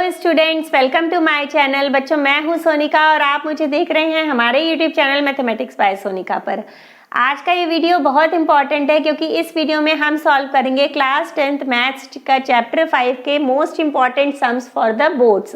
Students, welcome to my channel. बच्चों, मैं हूं सोनिका और आप मुझे देख रहे हैं हमारे YouTube channel mathematics bye Sonika पर। आज का ये वीडियो बहुत इंपॉर्टेंट है क्योंकि इस वीडियो में हम सॉल्व करेंगे क्लास 10th मैथ्स का चैप्टर 5 के most important sums for the boards.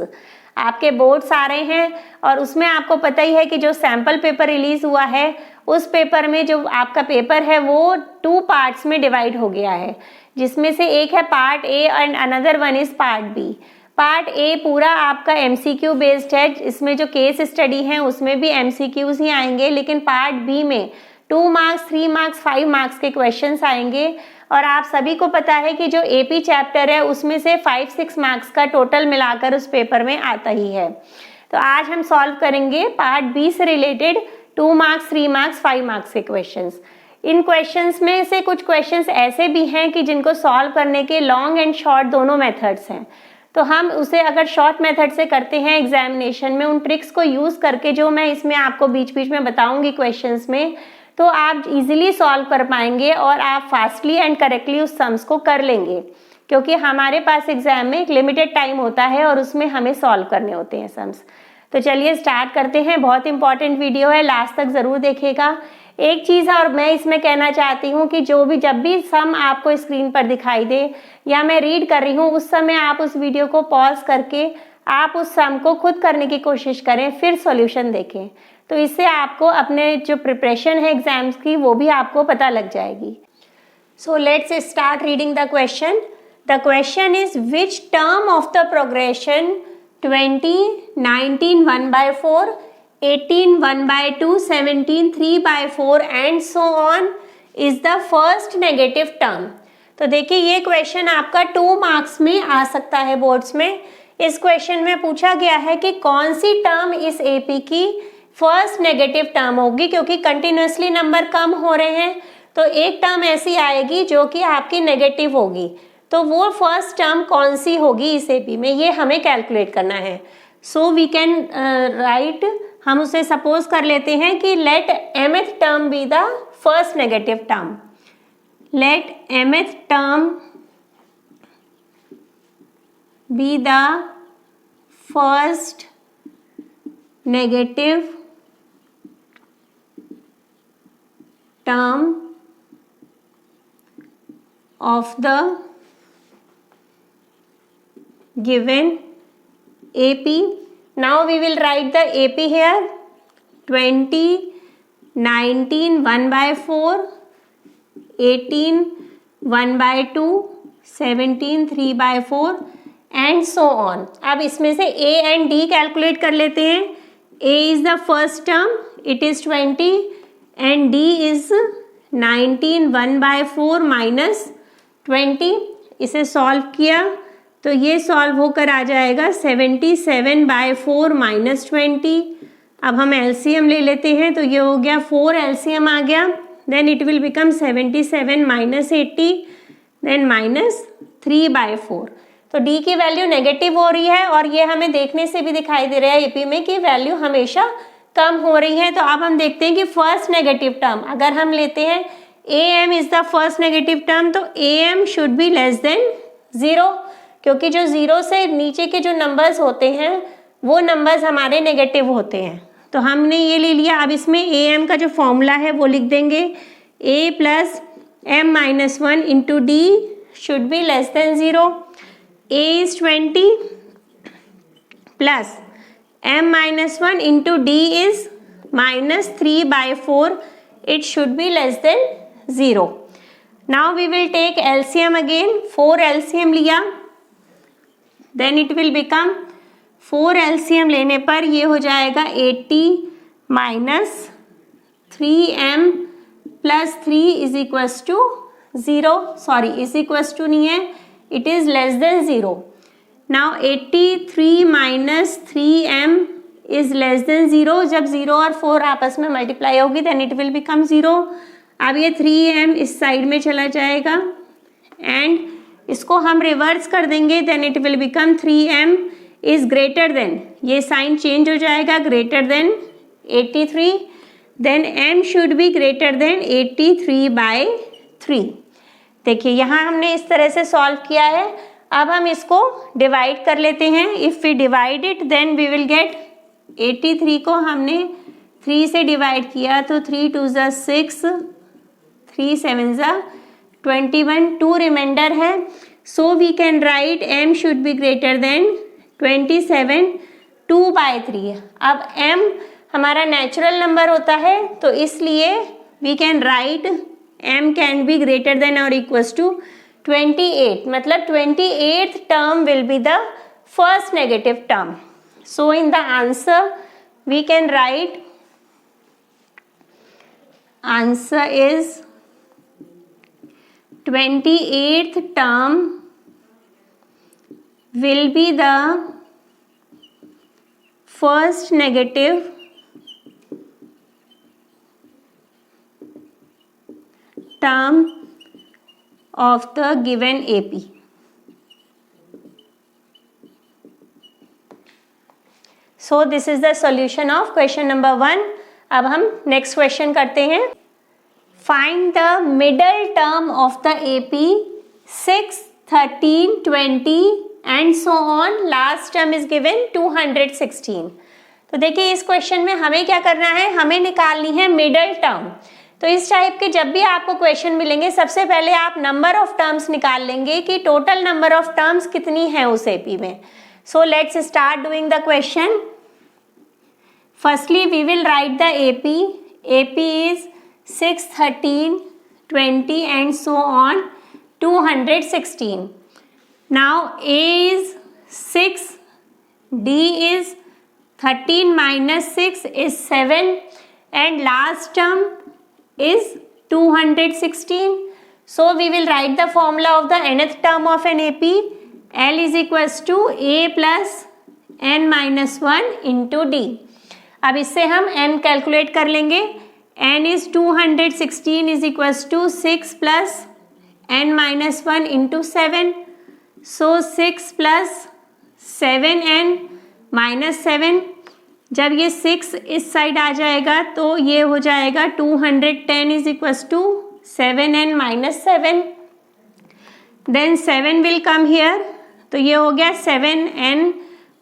आपके बोर्ड्स आ रहे हैं और उसमें आपको पता ही है कि जो सैम्पल पेपर रिलीज हुआ है उस पेपर में जो आपका पेपर है वो 2 पार्ट्स में डिवाइड हो गया है, जिसमें से एक है part A and another one is part B. Part A पूरा आपका एमसीक्यू बेस्ड है, इसमें जो केस स्टडी है उसमें भी एमसीक्यूज ही आएंगे, लेकिन पार्ट बी में 2 मार्क्स 3 मार्क्स 5 मार्क्स के क्वेश्चंस आएंगे। और आप सभी को पता है कि जो एपी चैप्टर है उसमें से 5-6 मार्क्स का टोटल मिलाकर उस पेपर में आता ही है। तो आज हम सॉल्व करेंगे पार्ट बी से रिलेटेड 2 मार्क्स 3 मार्क्स 5 मार्क्स के क्वेश्चंस। इन क्वेश्चंस में से कुछ क्वेश्चंस ऐसे भी हैं कि जिनको सॉल्व करने के लॉन्ग एंड शॉर्ट दोनों मेथड्स हैं। तो हम उसे अगर शॉर्ट मेथड से करते हैं एग्जामिनेशन में, उन ट्रिक्स को यूज़ करके जो मैं इसमें आपको बीच बीच में बताऊंगी क्वेश्चंस में, तो आप इजीली सॉल्व कर पाएंगे और आप फास्टली एंड करेक्टली उस सम्स को कर लेंगे, क्योंकि हमारे पास एग्जाम में एक लिमिटेड टाइम होता है और उसमें हमें सॉल्व करने होते हैं सम्स। तो चलिए स्टार्ट करते हैं। बहुत इंपॉर्टेंट वीडियो है, लास्ट तक ज़रूर देखिएगा। एक चीज़ है और मैं इसमें कहना चाहती हूँ कि जब भी सम आपको स्क्रीन पर दिखाई दे या मैं रीड कर रही हूँ, उस समय आप उस वीडियो को पॉज करके आप उस सम को खुद करने की कोशिश करें, फिर सॉल्यूशन देखें। तो इससे आपको अपने जो प्रिपरेशन है एग्जाम्स की वो भी आपको पता लग जाएगी। सो let's start reading the question. The question is which term of the progression 20, 19, 1/4, 18, 1/2, 17, 3/4 and so on is the first negative term. तो देखिए ये क्वेश्चन आपका 2 मार्क्स में आ सकता है बोर्ड्स में। इस क्वेश्चन में पूछा गया है कि कौन सी टर्म इस एपी की फर्स्ट नेगेटिव टर्म होगी, क्योंकि कंटिन्यूसली नंबर कम हो रहे हैं तो एक टर्म ऐसी आएगी जो कि आपकी नेगेटिव होगी। तो वो फर्स्ट टर्म कौन सी होगी इस एपी में, ये हमें कैलकुलेट करना है। सो वी कैन राइट, हम उसे सपोज कर लेते हैं कि let mth term be the first negative term. Let mth term be the first negative term of the given AP. Now we will write the AP here. 20, 19, 1/4, 18, 1/2, 17, 3/4 and so on. अब इसमें से A and D calculate कर लेते हैं। A is the first term, it is 20 and D is 19, 1/4 minus 20। इसे solve किया तो ये सॉल्व होकर आ जाएगा 77/4 minus 20। अब हम एलसीएम ले लेते हैं तो ये हो गया 4 एलसीएम आ गया, then it will become 77 minus 80 then -3/4। तो डी की वैल्यू नेगेटिव हो रही है और ये हमें देखने से भी दिखाई दे रहा है एपी में कि वैल्यू हमेशा कम हो रही है। तो अब हम देखते हैं कि फर्स्ट नेगेटिव टर्म अगर हम लेते हैं am is the first negative term, तो am should be less than 0, क्योंकि जो 0 से नीचे के जो नंबर्स होते हैं वो नंबर्स हमारे नेगेटिव होते हैं। तो हमने ये ले लिया। अब इसमें am का जो फॉर्मूला है वो लिख देंगे, a + m-1 into d should be less than 0। a is 20 plus m-1 into d is -3/4, it should be less than 0. Now we will take LCM again, 4 LCM लिया, then it will become 4 LCM लेने पर ये हो जाएगा 80 minus 3m plus 3 is equals to 0, sorry is equals to नहीं है, it is less than 0. Now 83 minus 3m is less than 0। जब 0 और 4 आपस में मल्टीप्लाई होगी then it will become 0। अब ये 3m इस साइड में चला जाएगा एंड इसको हम रिवर्स कर देंगे, then it will become 3m is greater than, ये साइन चेंज हो जाएगा, greater than 83, then m should be greater than 83/3। देखिए यहाँ हमने इस तरह से सॉल्व किया है अब हम इसको डिवाइड कर लेते हैं। If we divide it then we will get 83 को हमने 3 से डिवाइड किया तो 3 2 ज़ा 6, 3 7 ज़ा 21, 2 रिमाइंडर है। So we can write m should be greater than 27 2/3। अब m हमारा नेचुरल नंबर होता है तो इसलिए we can write m can be greater than और इक्वल्स टू 28, मतलब 28th term will be the first negative term. So in the answer we can write answer is 28th term will be the first negative term of the given AP. So this is the solution of question number 1. अब हम next question करते हैं। Find the middle term of the AP 6, 13, 20 and so on. Last term is given 216. तो देखिए इस question में हमें क्या करना है, हमें निकालनी है मिडल टर्म। तो इस टाइप के जब भी आपको क्वेश्चन मिलेंगे सबसे पहले आप नंबर ऑफ टर्म्स निकाल लेंगे कि टोटल नंबर ऑफ टर्म्स कितनी है उस एपी में। So let's start doing the question. Firstly we will write the AP. AP is 6, 13, 20 and so on 216। Now A is 6, D is 13 minus 6 is 7 and last term is 216. So we will write the formula of the nth term of an AP. L is equals to A plus n minus 1 into D. अब इससे हम n calculate कर लेंगे। n is 216 is equals to 6 plus n minus 1 into 7. So 6 plus 7n minus 7, जब ये 6 इस side आ जाएगा तो ये हो जाएगा 210 is equals to 7n minus 7, then 7 will come here तो ये हो गया 7n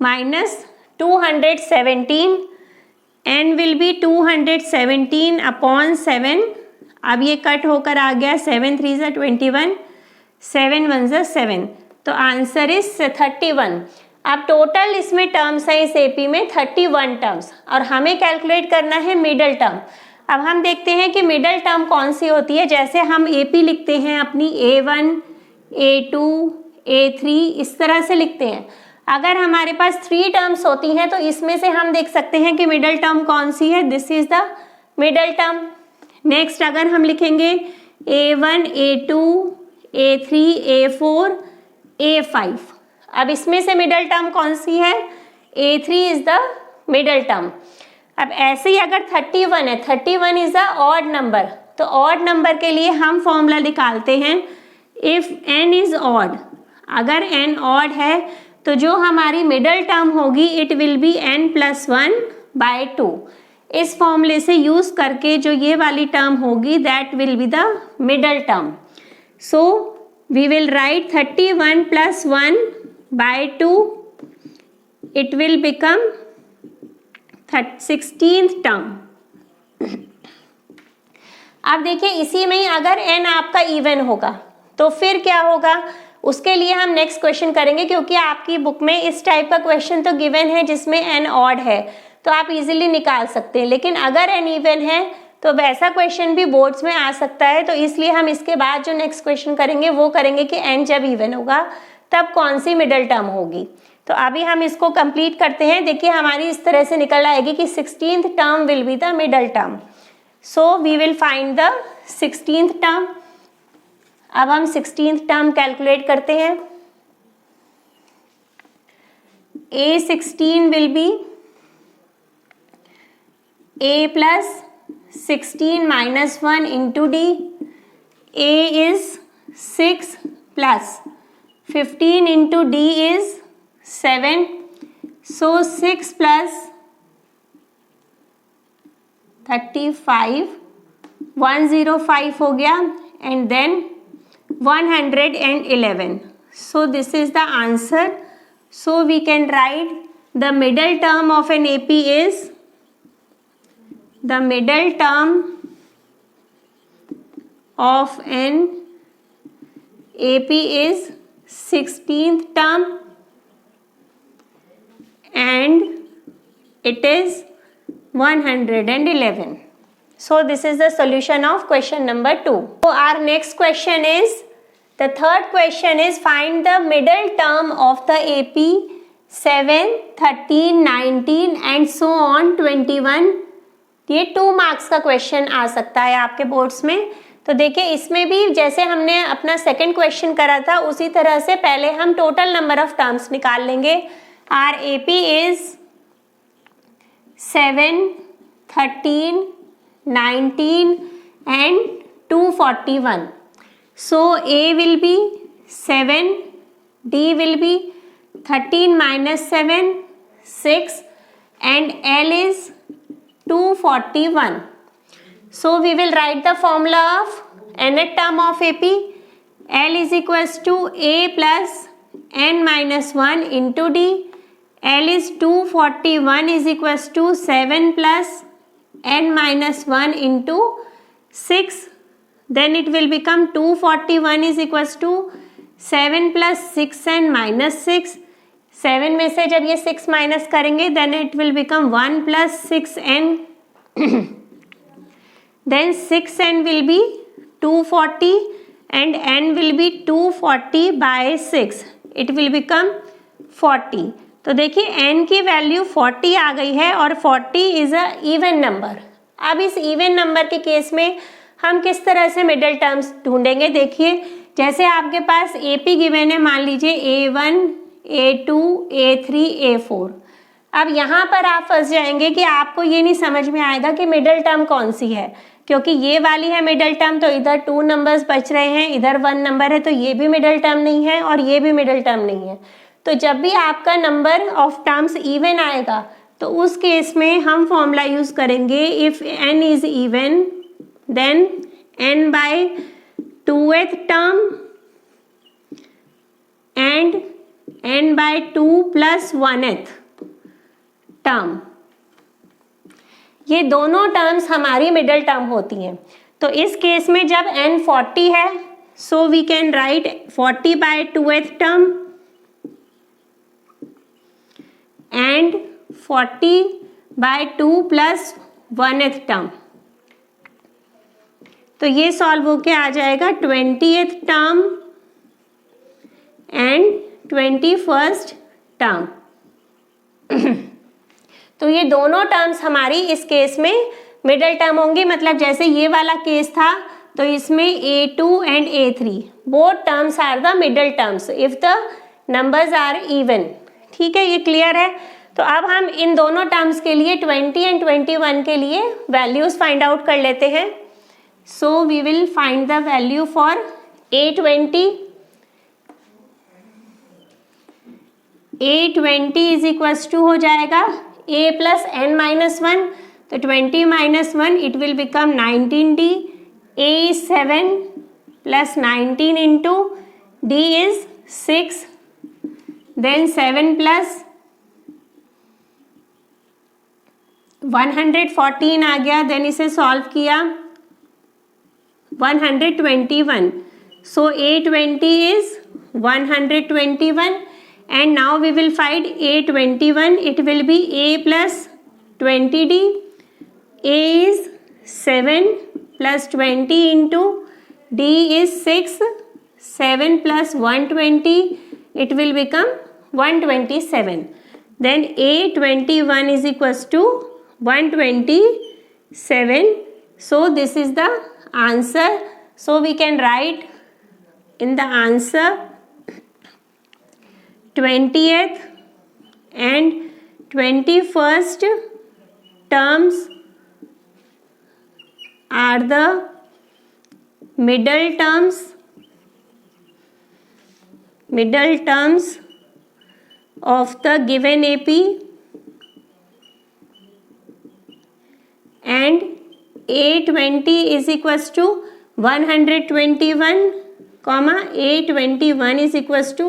minus 217, n will be 217 upon 7। अब ये कट होकर आ गया 7 3 ज़ा 21, 7 1 ज़ा 7, तो आंसर इज 31। अब टोटल इसमें टर्म्स है इस एपी में 31 टर्म्स और हमें कैलकुलेट करना है मिडल टर्म। अब हम देखते हैं कि मिडल टर्म कौन सी होती है। जैसे हम एपी लिखते हैं अपनी A1, A2, A3 इस तरह से लिखते हैं। अगर हमारे पास 3 टर्म्स होती हैं तो इसमें से हम देख सकते हैं कि मिडल टर्म कौन सी है। This is the middle term. Next अगर हम लिखेंगे A1, A2, A3, A4, A5, अब इसमें से मिडल टर्म कौन सी है, A3 is the middle term. अब ऐसे ही अगर 31 है, 31 इज अ ऑड नंबर, तो ऑड नंबर के लिए हम फॉर्मूला निकालते हैं इफ n इज ऑड। अगर n ऑड है तो जो हमारी मिडल टर्म होगी इट विल बी n + 1/2। इस फॉर्मूले से यूज करके जो ये वाली टर्म होगी that will be the middle term. So we will write 31 + 1/2, it will become 16th term। अब देखिए इसी में ही अगर n आपका इवन होगा तो फिर क्या होगा, उसके लिए हम नेक्स्ट क्वेश्चन करेंगे, क्योंकि आपकी बुक में इस टाइप का क्वेश्चन तो गिवन है जिसमें n ऑड है तो आप इजीली निकाल सकते हैं। लेकिन अगर n इवन है तो वैसा क्वेश्चन भी बोर्ड्स में आ सकता है, तो इसलिए हम इसके बाद जो नेक्स्ट क्वेश्चन करेंगे वो करेंगे कि n जब इवन होगा तब कौन सी मिडल टर्म होगी। तो अभी हम इसको कंप्लीट करते हैं। देखिए हमारी इस तरह से निकल आएगी कि 16th term will be the middle term. So we will find the 16th term. अब हम 16th टर्म कैलकुलेट करते हैं। A16 will be A plus 16 minus 1 into D. A is 6 plus 15 into D is 7. So 6 plus 35, 105 हो गया, and then 111. So this is the answer. So we can write the middle term of an AP is, the middle term of an AP is 16th term and it is 111. So this is the solution of question number 2. So our next question is, the third question is, find the middle term of the AP 7, 13, 19 and so on 21. ये 2 marks का question आ सकता है आपके boards में। तो देखिए इसमें भी जैसे हमने अपना सेकंड क्वेश्चन करा था उसी तरह से पहले हम टोटल नंबर ऑफ टर्म्स निकाल लेंगे। Our AP is 7, 13, 19 and 241. So A will be 7, D will be 13 minus 7, 6 and L is 241. So we will write the formula of nth term of AP. L is equals to A plus n minus 1 into D. L is 241 is equals to 7 plus n minus 1 into 6. Then it will become 241 is equals to 7 plus 6n minus 6. 7 में से जब ये 6 minus करेंगे then it will become 1 plus 6n. Then 6n will be 240 and n will be 240 by 6. It will become 40. तो देखिए n की value 40 आ गई है और 40 इज अ इवन नंबर। अब इस इवन नंबर के केस में हम किस तरह से मिडिल टर्म्स ढूंढेंगे? देखिए जैसे आपके पास AP गिवन है, मान लीजिए A1, A2, A3, A4। अब यहाँ पर आप फंस जाएंगे कि आपको ये नहीं समझ में आएगा कि मिडिल टर्म कौन सी है, क्योंकि ये वाली है मिडिल टर्म तो इधर 2 नंबर्स बच रहे हैं, इधर 1 नंबर है तो ये भी मिडिल टर्म नहीं है और ये भी मिडिल टर्म नहीं है। तो जब भी आपका नंबर ऑफ टर्म्स इवन आएगा तो उस केस में हम फॉर्मूला यूज करेंगे, if n is even then n by 2th term and n by 2 plus 1th term. ये दोनों टर्म्स हमारी मिडिल टर्म होती हैं। तो इस केस में जब n 40 है so we can write 40 by 2th term and 40 by 2 plus 1th term. तो ये सॉल्व होके आ जाएगा 20th term and 21st term. तो ये दोनों टर्म्स हमारी इस केस में मिडिल टर्म होंगी। मतलब जैसे ये वाला केस था तो इसमें A2 and A3 both terms are the middle terms if the numbers are even. ठीक है, ये क्लियर है। तो अब हम इन दोनों टर्म्स के लिए 20 एंड 21 के लिए वैल्यूज फाइंड आउट कर लेते हैं। So we will find the value for A20। A20 is equals to हो जाएगा A प्लस n माइनस 1, तो 20 minus 1 it will become 19D। A is 7 plus 19 into D is 6, then 7 plus 114 आ गया, देन इसे सॉल्व किया 121। So A20 is 121 and now we will find A21. It will be A plus 20D. A is 7 plus 20 into D is 6, 7 plus 120 it will become 127. Then A21 is equals to 127. So this is the answer. So we can write in the answer 20th and 21st terms are the middle terms of the given AP, and A20 is equals to 121 comma A21 is equals to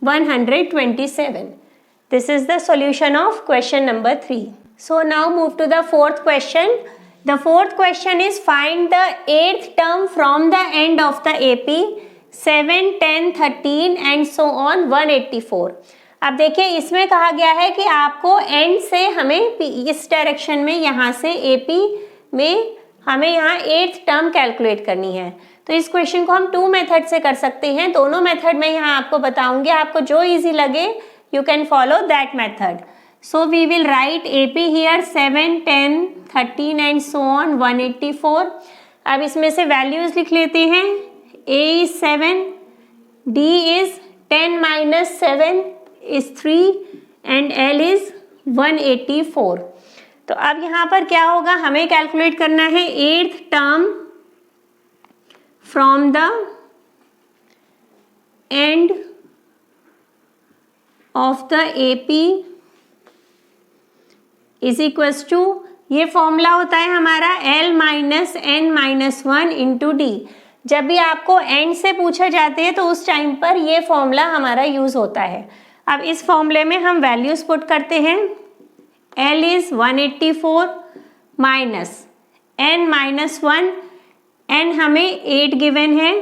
127. This is the solution of question number 3. So now move to the fourth question. The fourth question is find the eighth term from the end of the AP 7, 10, 13 and so on 184. अब देखिए इसमें कहा गया है कि आपको and से हमें इस डायरेक्शन में यहाँ से AP में हमें यहाँ एट्थ टर्म कैलकुलेट करनी है। तो इस क्वेश्चन को हम 2 मेथड से कर सकते हैं। दोनों मेथड में यहाँ आपको बताऊंगी, आपको जो इजी लगे you can follow that method. So we will write AP here 7, 10, 13 and so on 184. अब इसमें से वैल्यूज लिख लेते हैं। A is 7, D is 10 minus 7 is 3 and L is 184. तो अब यहाँ पर क्या होगा, हमें कैलकुलेट करना है eighth term from the end of the AP is equals to, ये फॉर्मूला होता है हमारा L minus N minus 1 into D. जब भी आपको एंड से पूछा जाते हैं तो उस टाइम पर ये फॉर्मूला हमारा यूज होता है। अब इस फॉर्मूले में हम वैल्यूज पुट करते हैं। L is 184 minus N minus 1, N हमें 8 गिवन है,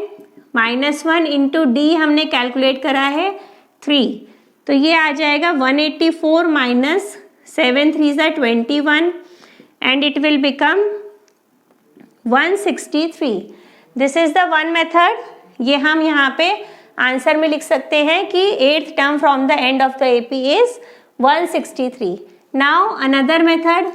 माइनस 1 इंटू डी हमने कैलकुलेट करा है 3। तो ये आ जाएगा 184 minus 7 3s are 21 and it will become 163. This is the one method. ये हम यहाँ पे आंसर में लिख सकते हैं कि eighth term from the end of the AP is 163. Now another method.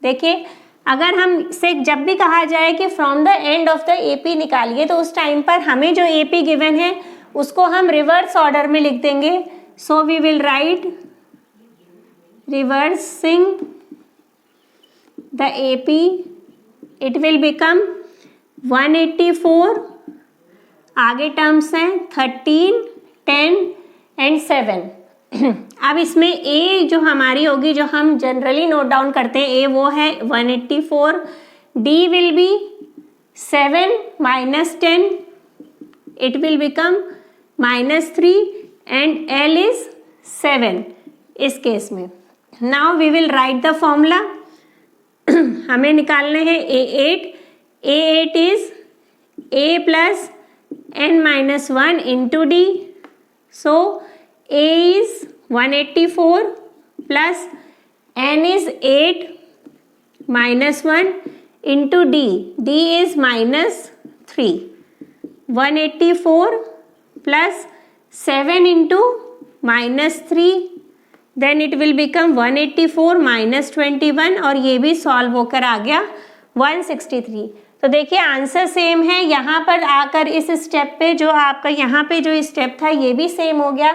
देखिए अगर हम से जब भी कहा जाए कि from the end of the AP निकालिए तो उस टाइम पर हमें जो AP गिवन है उसको हम रिवर्स ऑर्डर में लिख देंगे। So we will write reversing the AP, it will become 184, आगे टर्म्स हैं 13, 10 and 7। अब इसमें A जो हमारी होगी, जो हम जनरली नोट डाउन करते हैं, A वो है 184, D will be 7 minus 10, it will become minus 3 and L is 7 इस केस में। Now we will write the formula. हमें निकालने हैं A8. A8 is A plus n minus 1 into D. So A is 184 plus n is 8 minus 1 into D. D is minus 3. 184 plus 7 into minus 3, then it will become 184 minus 21 और ये भी solve होकर आ गया 163। तो देखिए आंसर सेम है। यहाँ पर आकर इस स्टेप पे जो आपका यहाँ पे जो स्टेप था ये भी सेम हो गया।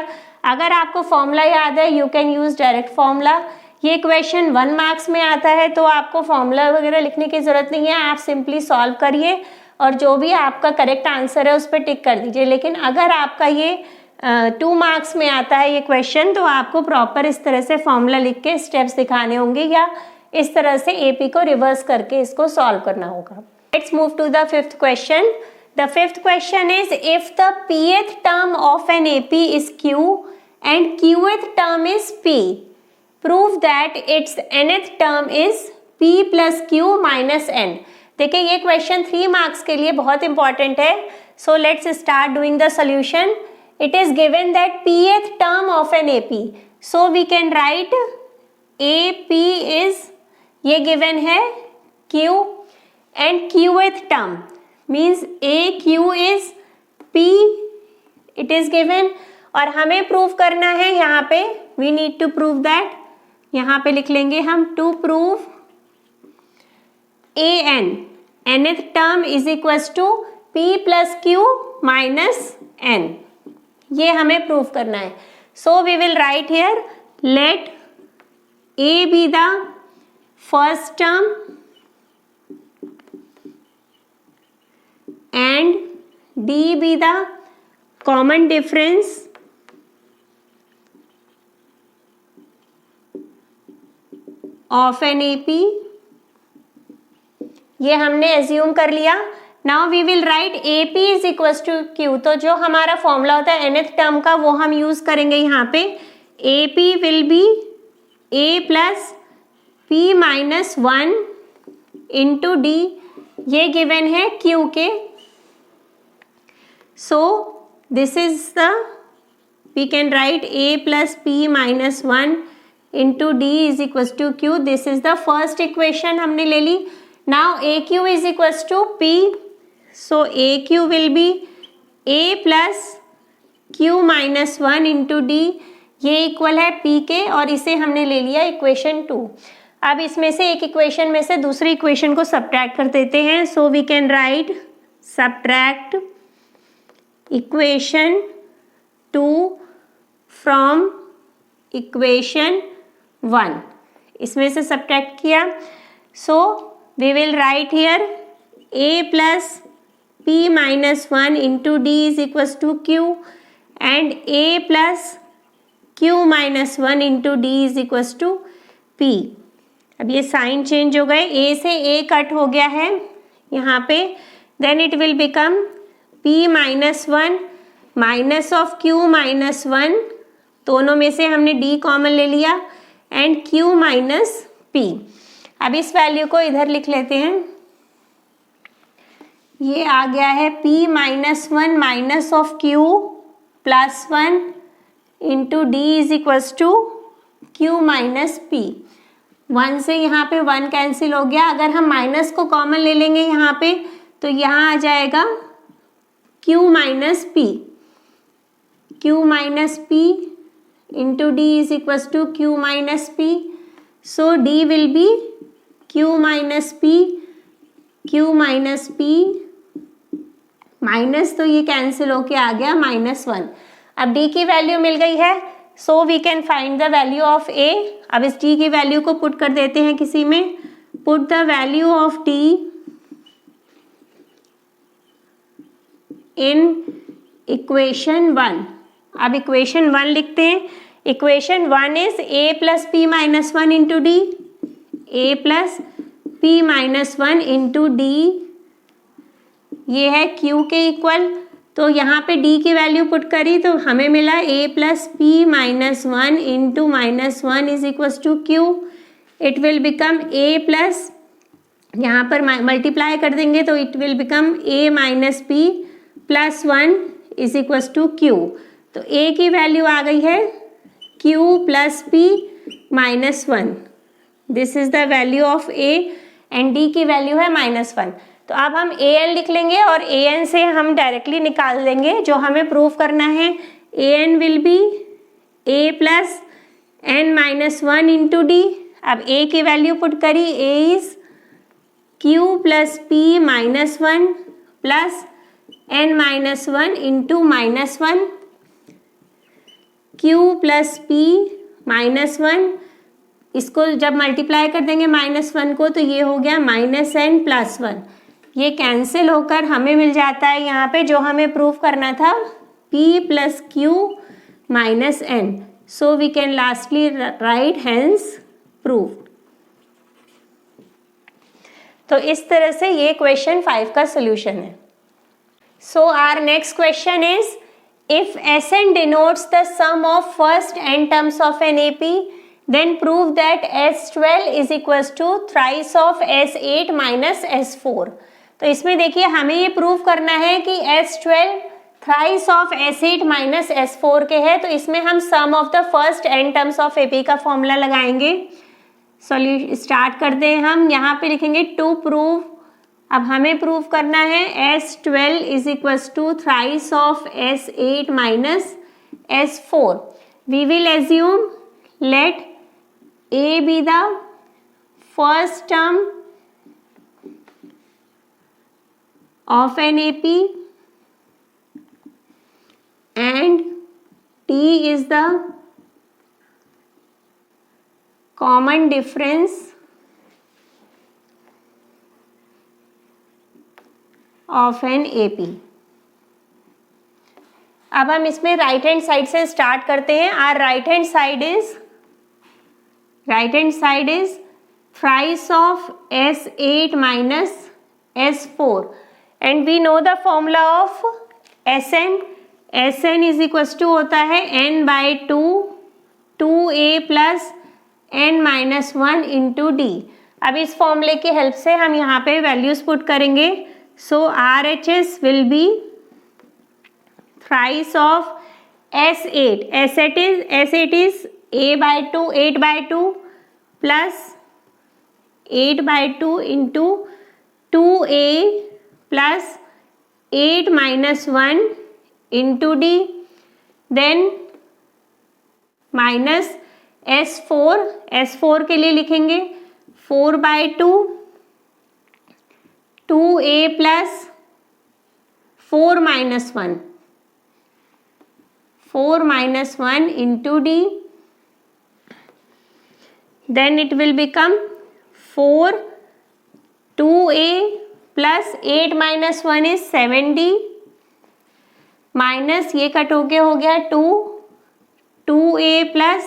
अगर आपको फॉर्मूला याद है you can use direct formula. ये क्वेश्चन 1 मार्क्स में आता है तो आपको फॉर्मूला वगैरह लिखने की जरूरत नहीं है, आप सिंपली सॉल्व करिए और जो भी आपका करेक्ट आंसर है उस पर टिक कर दीजिए। लेकिन अगर आपका ये 2 मार्क्स में आता है ये क्वेश्चन तो आपको प्रॉपर इस तरह से फॉर्मूला लिख के स्टेप्स दिखाने होंगे या इस तरह से AP को रिवर्स करके इसको सॉल्व करना होगा। Let's move to the fifth question. The fifth question is if the pth term of an AP is Q and qth term is P, prove that it's nth term is P plus Q minus N। देखिए ये question 3 marks के लिए बहुत important है। सो let's start doing the solution. It is given that pth term of an AP, so we can write AP is, ये given है Q and qth term means AQ is P, it is given। और हमें prove करना है यहाँ पे we need to prove that, यहाँ पे लिख लेंगे हम to prove AN, nth term is equals to P plus Q minus N, ये हमें प्रूव करना है। So we will write here let A be the first term and D be the common difference of an AP। ये हमने assume कर लिया now we will write AP is equal to Q। तो जो हमारा formula होता है nth term का वो हम यूज करेंगे यहाँ पे। AP will be A plus P minus 1 into D, ये गिवन है Q के। So this is the, we can write A plus P minus 1 into D is equal to Q। This is the first equation हमने ले ली। Now AQ is equal to P, so AQ will be A plus Q minus 1 into D, ये equal है P के, और इसे हमने ले लिया इक्वेशन 2। अब इसमें से एक इक्वेशन में से दूसरी इक्वेशन को सब्ट्रैक्ट कर देते हैं। So we can write subtract equation 2 from equation 1। इसमें से सब्ट्रैक्ट किया, so we will write here A plus P minus 1 into D is equal to Q and A plus Q minus 1 into D is equal to P। अब ये sign change हो गए, A से A cut हो गया है यहाँ पे, then it will become P minus 1 minus of Q minus 1, दोनों में से हमने D कॉमन ले लिया, एंड Q माइनस P। अब इस वैल्यू को इधर लिख लेते हैं, ये आ गया है P minus 1 minus of Q plus 1 into D is equal to Q minus P। 1 से यहाँ पे 1 कैंसिल हो गया, अगर हम माइनस को कॉमन ले लेंगे यहाँ पे तो यहाँ आ जाएगा Q minus P, Q minus P into D is equal to Q minus P। So D will be Q minus P, Q minus P, minus तो ये कैंसिल होके आ गया -1। अब D की वैल्यू मिल गई है, so we can find the value of A। अब इस D की वैल्यू को पुट कर देते हैं किसी में, put the value of D in equation 1। अब इक्वेशन 1 लिखते हैं। Equation 1 is A plus P minus 1 into D, A plus P minus 1 into D, ये है Q के इक्वल। तो यहाँ पे D की वैल्यू पुट करी तो हमें मिला A plus P minus 1 into minus 1 is equal to Q। It will become A plus, यहाँ पर मल्टीप्लाई कर देंगे तो it will become A minus P plus 1 is equal to Q। तो A की वैल्यू आ गई है Q plus P minus 1, this is the value of A, and D की वैल्यू है -1। तो अब हम AN लिख लेंगे और AN से हम डायरेक्टली निकाल देंगे जो हमें प्रूव करना है। AN will be A plus N minus 1 into D। अब A की वैल्यू पुट करी, A is Q plus P minus 1 plus N minus 1 into -1, Q plus P minus 1, इसको जब मल्टीप्लाई कर देंगे -1 को तो ये हो गया -N प्लस 1, ये कैंसिल होकर हमें मिल जाता है यहाँ पे जो हमें प्रूव करना था, P plus Q minus N। So we can lastly write hence proved. तो इस तरह से ये क्वेश्चन 5 का सोल्यूशन है। So our next question is, if Sn denotes the sum of first n terms of an AP, then prove that S12 is equals to thrice of S8 minus S4। तो इसमें देखिए हमें ये prove करना है कि S12 thrice of S8 minus S4 के है, तो इसमें हम sum of the first n terms of AP का फॉर्मूला लगाएंगे। सॉल्यूशन स्टार्ट करते हैं हम, यहाँ पे लिखेंगे टू प्रूव। अब हमें प्रूव करना है S12 is equals to thrice of S8 minus S4। We will assume let A be the first term of an AP and T is the common difference of an AP। अब हम इसमें right hand side से start करते हैं। Our right hand side is thrice of S8 minus S4 and we know the formula of Sn. Sn is equals to होता है n/2 2a plus n-1 into D. अब इस फॉर्मूले की help से हम यहाँ पे वैल्यूज पुट करेंगे. सो RHS will be thrice of S8. S8 is a/2 8/2 plus 8/2 into 2a plus 8-1 into d. Then minus S4 के लिए लिखेंगे 4/2 2a plus 4-1 4-1 into d. Then it will become 4 2a plus 8-1 is 7d minus ये cut होके हो गया 2a plus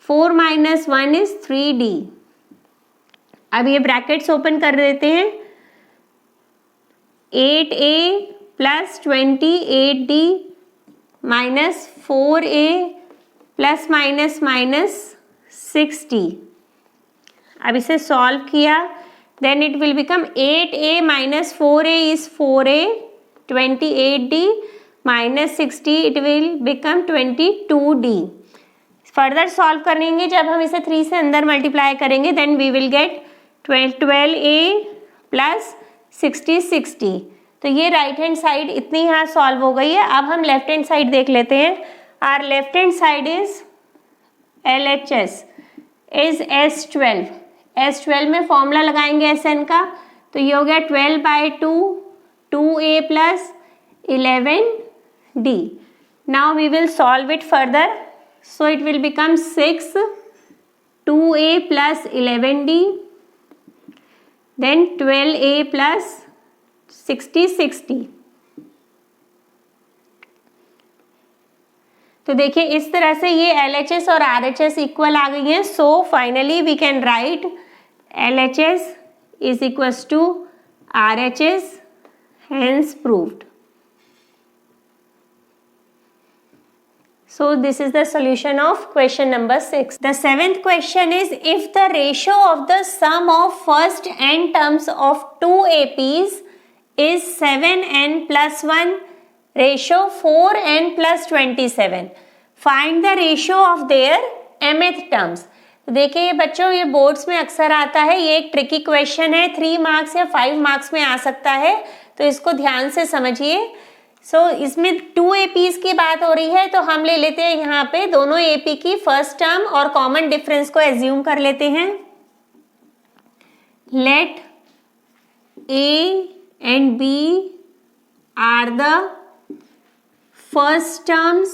4-1 is 3d. अब ये brackets open कर देते हैं. 8a plus 28d minus 4a plus minus 6d. अब इसे सॉल्व किया. Then it will become 8a minus 4a is 4a 28d minus 6d it will become 22d. Further solve करेंगे जब हम इसे 3 से अंदर मल्टीप्लाई करेंगे then we will get 12a plus 60 तो ये राइट हैंड साइड इतनी यहाँ सॉल्व हो गई है. अब हम लेफ्ट हैंड साइड देख लेते हैं. Our left hand side is LHS is S12 में फॉर्मूला लगाएंगे Sn का. तो ये हो गया 12/2 2a plus 11d. Now we will solve it further. So it will become 6 2a plus 11d then 12a plus 60. तो देखिए इस तरह से ये LHS और RHS इक्वल आ गई हैं. So finally we can write LHS is equals to RHS, hence proved. So this is the solution of question number 6. The 7th question is, if the ratio of the sum of first n terms of two APs is 7n plus 1 ratio 4n plus 27. Find the ratio of their mth terms. तो देखिए ये बच्चों ये boards में अक्सर आता है. ये एक ट्रिकी क्वेश्चन है. 3 मार्क्स या 5 मार्क्स में आ सकता है. तो इसको ध्यान से समझिए. इसमें 2 APs की बात हो रही है तो हम ले लेते हैं यहाँ पे दोनों AP की फर्स्ट टर्म और कॉमन डिफरेंस को एज्यूम कर लेते हैं. Let A and B are the first terms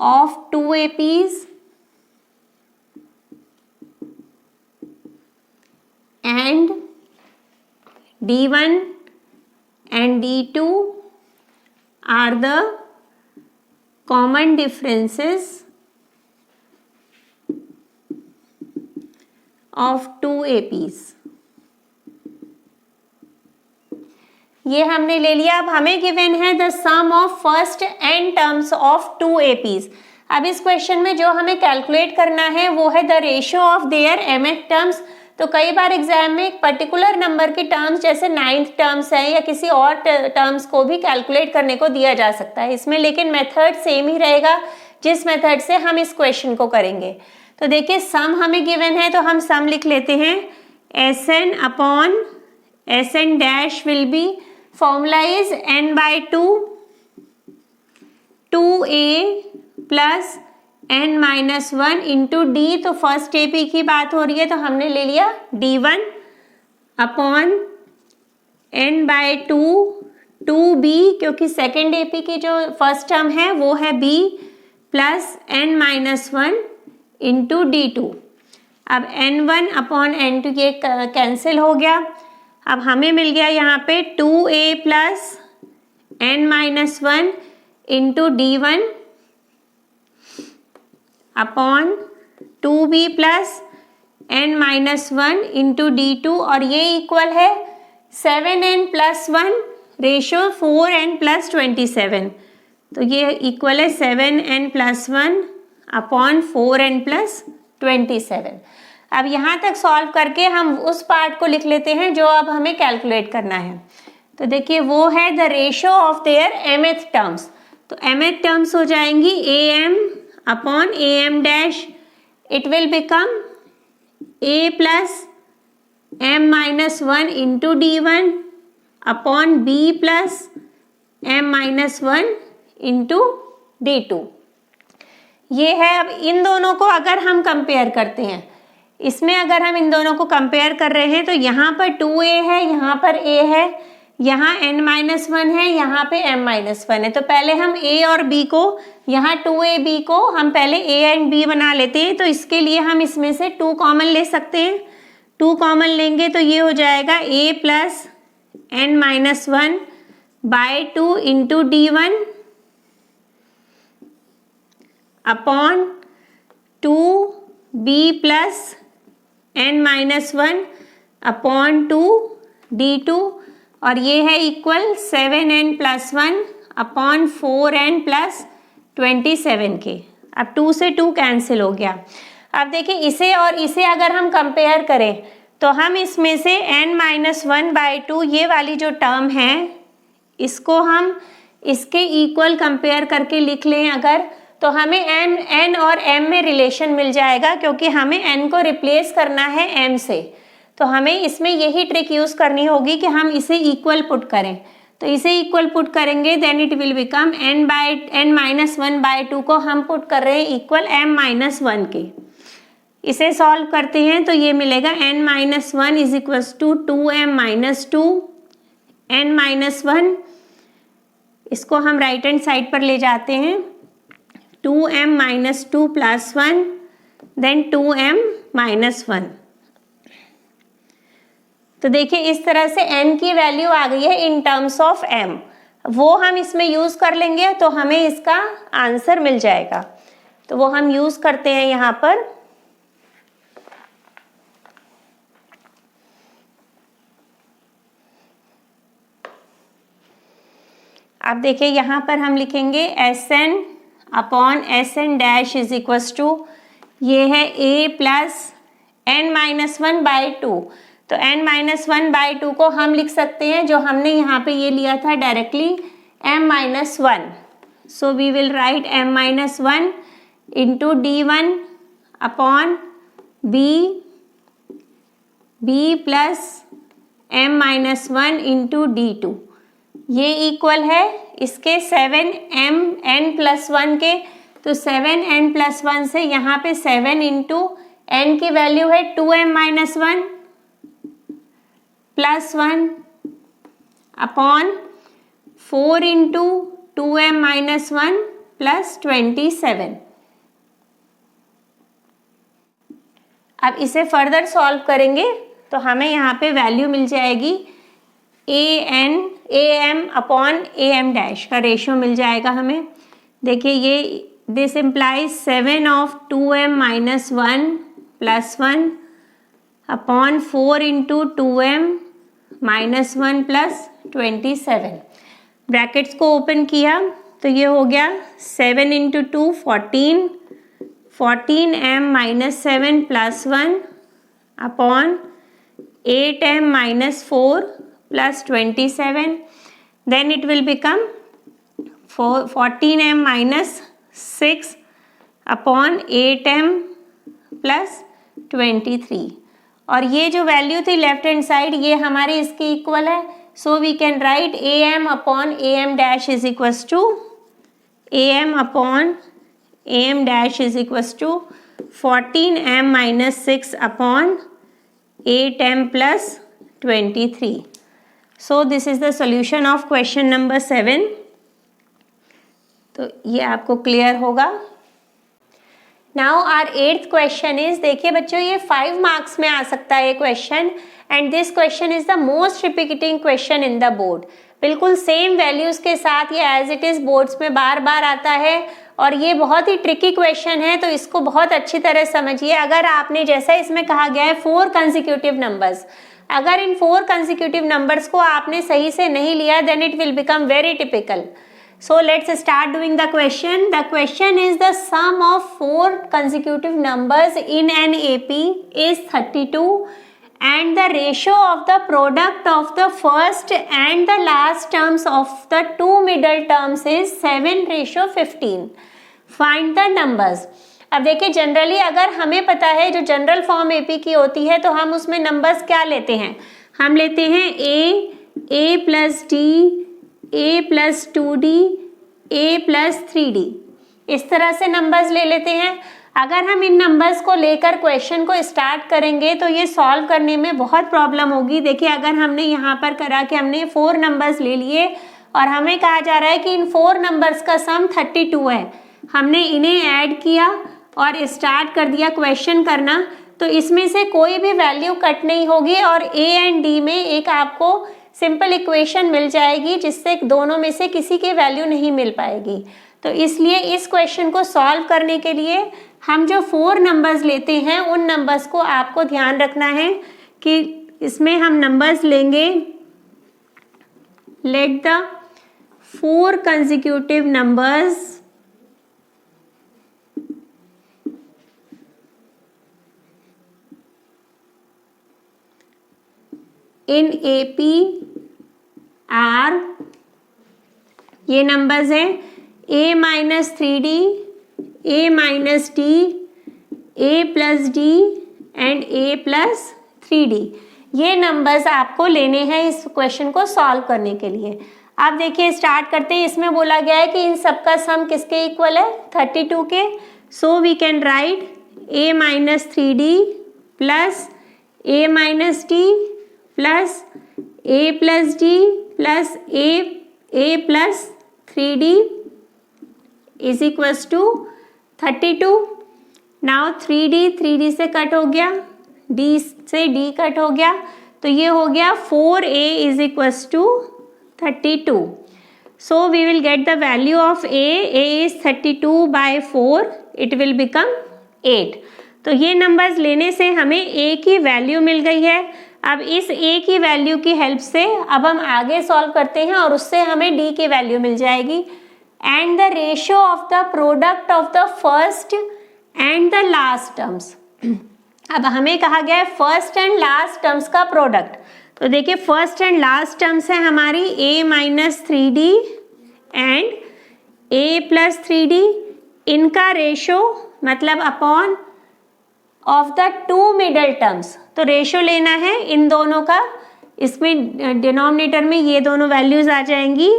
of 2 APs and D1 and D2 are the common differences of 2 APs. ये हमने ले लिया. अब हमें गिवन है the sum of first n terms of 2 APs. अब इस क्वेश्चन में जो हमें कैलकुलेट करना है वो है the ratio of their mth terms. तो कई बार एग्जाम में एक पर्टिकुलर नंबर की टर्म्स जैसे 9th टर्म्स है या किसी और टर्म्स को भी कैलकुलेट करने को दिया जा सकता है इसमें, लेकिन मेथड सेम ही रहेगा जिस मेथड से हम इस क्वेश्चन को करेंगे. तो देखिए सम हमें गिवन है तो हम सम लिख लेते हैं. Sn upon Sn dash will be formula is n/2 2a plus n-1 into D. तो फर्स्ट AP की बात हो रही है तो हमने ले लिया D1 अपॉन n/2 2b क्योंकि सेकेंड AP की जो फर्स्ट टर्म है वो है b plus n-1 into D2. अब n1 अपॉन n2 ये कैंसिल हो गया. अब हमें मिल गया यहाँ पे 2a plus n-1 into D1 upon 2b plus n-1 into D2 और ये इक्वल है 7n+1 रेशो 4n+27। तो ये इक्वल है 7n+1 अपॉन 4n+27। अब यहाँ तक सॉल्व करके हम उस पार्ट को लिख लेते हैं जो अब हमें कैलकुलेट करना है। तो देखिए वो है the ratio of their mth terms. तो mth टर्म्स हो जाएंगी am upon am dash, it will become a plus m-1 into D1 upon b plus m-1 into D2। ये है। अब इन दोनों को अगर हम कंपेयर करते हैं, इसमें अगर हम इन दोनों को कंपेयर कर रहे हैं तो यहाँ पर 2a है, यहाँ पर a है, यहाँ n-1 है, यहाँ पे m-1 है। तो पहले हम a और b को, यहाँ 2ab को हम पहले a एंड b बना लेते हैं। तो इसके लिए हम इसमें से 2 कॉमन ले सकते हैं। 2 कॉमन लेंगे तो ये हो जाएगा a plus n-1 by 2 into D1 upon 2b plus n-1 upon 2 D2 और ये है इक्वल 7n+1 अपॉन 4n+27 के। अब 2 से 2 कैंसिल हो गया। अब देखिए इसे और इसे अगर हम कंपेयर करें तो हम इसमें से n-1/2 ये वाली जो टर्म है इसको हम इसके इक्वल कंपेयर करके लिख लें अगर, तो हमें n और m में रिलेशन मिल जाएगा क्योंकि हमें n को रिप्लेस करना है m से। तो हमें इसमें यही ट्रिक यूज करनी होगी कि हम इसे इक्वल पुट करें। तो इसे इक्वल पुट करेंगे then it will become n-1/2 को हम पुट कर रहे हैं इक्वल m-1 के। इसे सॉल्व करते हैं तो ये मिलेगा n-1 is equal to 2m-2 n-1, इसको हम राइट हैंड साइड पर ले जाते हैं 2m-2 प्लस 1 देन 2m-1। तो देखिए इस तरह से n की वैल्यू आ गई है इन टर्म्स ऑफ m, वो हम इसमें यूज कर लेंगे तो हमें इसका आंसर मिल जाएगा। तो वो हम यूज करते हैं यहाँ पर। अब देखिए यहाँ पर हम लिखेंगे Sn upon Sn dash is equal to, ये है a प्लस n-1/2। तो n-1/2 को हम लिख सकते हैं जो हमने यहाँ पे ये लिया था directly m-1। So we will write m-1 into D1 upon b plus m-1 into D2। ये इक्वल है इसके 7m(n+1) के। तो 7n+1 से यहाँ पे 7 इंटू n की वैल्यू है 2m-1 plus 1 upon 4 into 2m-1 plus 27। अब इसे फर्दर सॉल्व करेंगे तो हमें यहाँ पे वैल्यू मिल जाएगी am अपॉन am डैश का रेशियो मिल जाएगा हमें। देखिए ये this implies 7 of 2m-1 plus 1 upon 4 into 2m-1 plus 27। Brackets को ओपन किया तो ये हो गया 7 into 2 14, 14m-7 plus 1 upon 8m-4 plus 27, then it will become 14m-6 upon 8m plus 23। और ये जो वैल्यू थी लेफ्ट हैंड साइड ये हमारे इसके इक्वल है। So we can write am upon am dash is equal to am upon am dash is equal to 14m-6 upon 8m plus 23। So this is the solution of question number 7। तो ये आपको clear होगा। Now our 8th question is, देखिए बच्चों ये 5 marks में आ सकता है question and this question is the most repeating question in the board. बिल्कुल सेम वैल्यूज के साथ ये एज इट इज बोर्ड्स में बार बार आता है और ये बहुत ही ट्रिकी क्वेश्चन है, तो इसको बहुत अच्छी तरह समझिए। अगर आपने, जैसा इसमें कहा गया है 4 कंसेक्यूटिव नंबर्स, अगर इन 4 कंसेक्यूटिव नंबर्स को आपने सही से नहीं लिया then it will become very typical. So let's start doing the question. The question is the sum of 4 consecutive numbers in an AP is 32 and the ratio of the product of the first and the last terms of the two middle terms is 7:15. Find the numbers. अब देखिए generally अगर हमें पता है जो general form AP की होती है तो हम उसमें नंबर्स क्या लेते हैं, हम लेते हैं A plus D, A plus 2D, A plus 3D, इस तरह से नंबर्स ले लेते हैं। अगर हम इन नंबर्स को लेकर क्वेश्चन को स्टार्ट करेंगे तो ये सॉल्व करने में बहुत प्रॉब्लम होगी। देखिए अगर हमने यहाँ पर करा कि हमने 4 नंबर्स ले लिए और हमें कहा जा रहा है कि इन 4 नंबर्स का सम 32 है, हमने इन्हें ऐड किया और स्टार्ट कर दिया क्वेश्चन करना, तो इसमें से कोई भी वैल्यू कट नहीं होगी और A एंड D में एक आपको सिंपल इक्वेशन मिल जाएगी जिससे दोनों में से किसी की वैल्यू नहीं मिल पाएगी। तो इसलिए इस क्वेश्चन को सॉल्व करने के लिए हम जो 4 नंबर्स लेते हैं उन नंबर्स को आपको ध्यान रखना है कि इसमें हम नंबर्स लेंगे, let the 4 consecutive numbers in AP are, ये नंबर्स हैं A minus 3D, A minus D, A plus D and A plus 3D। ये नंबर्स आपको लेने हैं इस क्वेश्चन को सॉल्व करने के लिए। अब देखिए स्टार्ट करते हैं। इसमें बोला गया है कि इन सबका सम किसके इक्वल है, 32 के। So we can write A minus 3D plus A minus D plus A plus D plus A plus 3D is equals to 32। Now 3D से कट हो गया, D से D कट हो गया, तो ये हो गया 4A is equals to 32। So we will get the value of A is 32 by 4, it will become 8। तो ये नंबर्स लेने से हमें A की वैल्यू मिल गई है। अब इस A की वैल्यू की हेल्प से अब हम आगे सॉल्व करते हैं और उससे हमें D की वैल्यू मिल जाएगी। And the ratio of the product of the first and the last terms. अब हमें कहा गया है फर्स्ट एंड लास्ट टर्म्स का प्रोडक्ट। तो देखिए फर्स्ट एंड लास्ट टर्म्स है हमारी A minus 3D and A plus 3D, इनका रेशियो मतलब upon of the 2 middle terms. तो रेशियो लेना है इन दोनों का, इसमें डिनोमिनेटर में ये दोनों वैल्यूज आ जाएंगी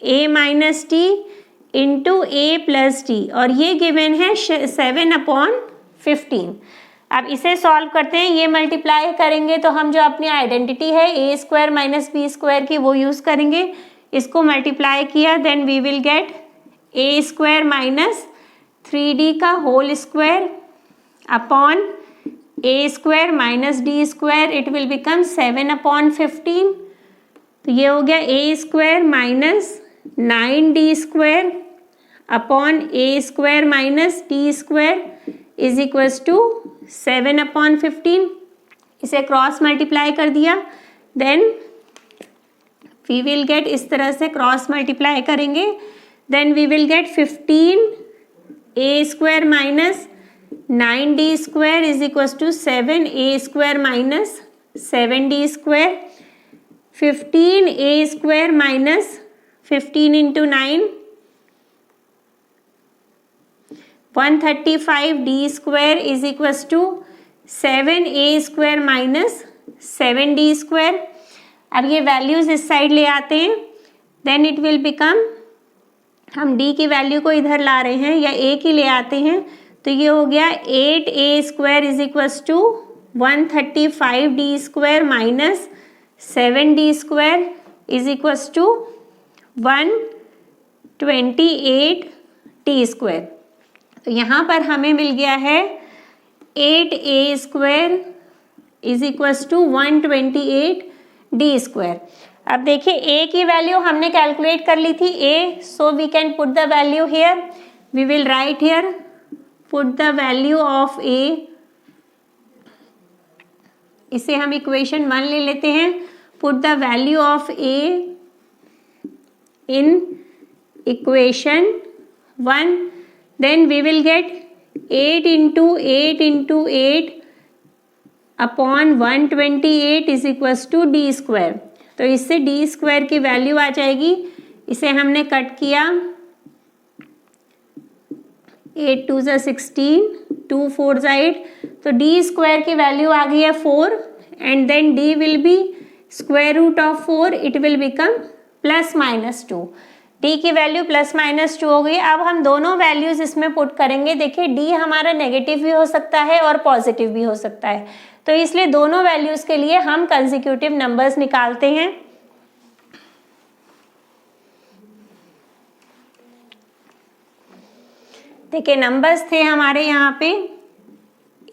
A minus D into A plus D, और ये गिवन है 7/15। अब इसे सॉल्व करते हैं। ये मल्टीप्लाई करेंगे तो हम जो अपनी आइडेंटिटी है A² माइनस B² की वो यूज करेंगे। इसको मल्टीप्लाई किया then we will get A² minus 3D का whole square upon A² minus D², it will become 7/15। तो ये हो गया A² minus 9D² upon A² minus D² is equals to 7/15। इसे क्रॉस मल्टीप्लाई कर दिया देन वी विल गेट, इस तरह से क्रॉस मल्टीप्लाई करेंगे then we will get 15A² minus 9D² is equals to 7A² minus 7D²। 15A² minus 15 into 9 135D² is equals to 7A² minus 7D²। अब ये values इस side ले आते हैं देन इट विल बिकम, हम D की value को इधर ला रहे हैं या A की ले आते हैं, तो ये हो गया 8A² is equals to 135D² minus 7D² is equals to 128D²। तो यहाँ पर हमें मिल गया है 8A² is equals to 128D²। अब देखिए A की वैल्यू हमने कैलकुलेट कर ली थी A, so we can put the value here. we will write here, put the value of a, इसे हम इक्वेशन 1 ले लेते हैं, put the value of a in equation 1, then we will get 8 into 8 into 8 upon 128 is equals to d square. तो इससे d square की value आ जाएगी, इसे हमने कट किया, 8 2 ज़ा 16, 2 4 ज़ा 8, तो d स्क्वायर की वैल्यू आ गई है 4 and then d will be square root of 4, it will become plus minus 2। d की वैल्यू प्लस माइनस 2 हो गई। अब हम दोनों वैल्यूज इसमें पुट करेंगे। देखिए d हमारा नेगेटिव भी हो सकता है और पॉजिटिव भी हो सकता है, तो इसलिए दोनों वैल्यूज के लिए हम कंसेक्यूटिव नंबर्स निकालते हैं। देखिए नंबर्स थे हमारे यहाँ पे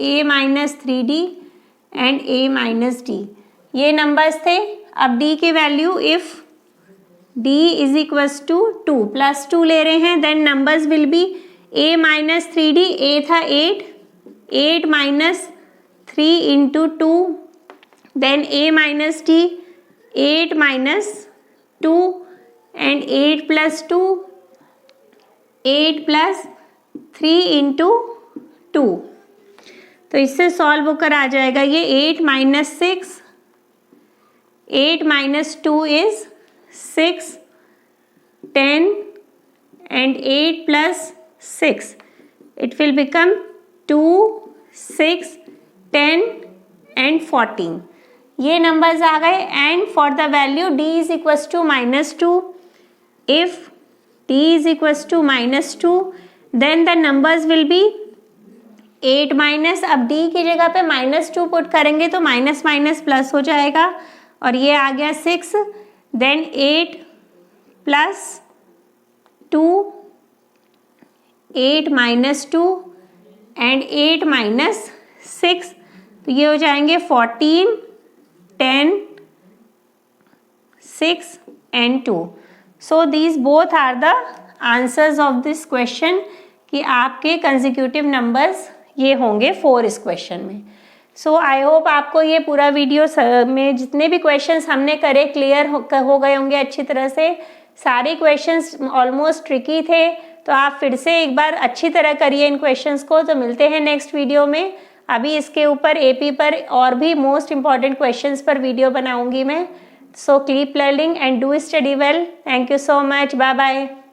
a minus 3d and a minus d, ये नंबर्स थे। अब d की value if d is equals to 2 plus 2 ले रहे हैं, then numbers will be a minus 3d, a था 8, 8 minus 3 into 2, then a minus d, 8 minus 2 and 8 plus 2, 8 plus 3 into 2, तो इससे सॉल्व होकर आ जाएगा ये 8 minus 6, 8 minus 2 is 6, 10 and 8 plus 6, it will become 2, 6, 10 and 14। ये नंबर्स आ गए। And for the value d is equals to -2, if d is equals to -2 then the numbers will be 8 minus, अब d की जगह पे -2 पुट करेंगे तो minus minus plus हो जाएगा और ये आ गया 6, then 8 plus 2, 8 minus 2 and 8 minus 6, तो ये हो जाएंगे 14, 10, 6 and 2। So these both are the answers of this question कि आपके कंसेक्यूटिव नंबर्स ये होंगे 4 इस क्वेश्चन में। सो आई होप आपको ये पूरा वीडियो में जितने भी क्वेश्चंस हमने करे क्लियर हो गए होंगे अच्छी तरह से। सारे क्वेश्चंस ऑलमोस्ट ट्रिकी थे, तो आप फिर से एक बार अच्छी तरह करिए इन क्वेश्चंस को। तो मिलते हैं नेक्स्ट वीडियो में। अभी इसके ऊपर एपी पर और भी मोस्ट इम्पॉर्टेंट क्वेश्चंस पर वीडियो बनाऊंगी मैं। So keep learning and do study well. Thank you so much. Bye bye.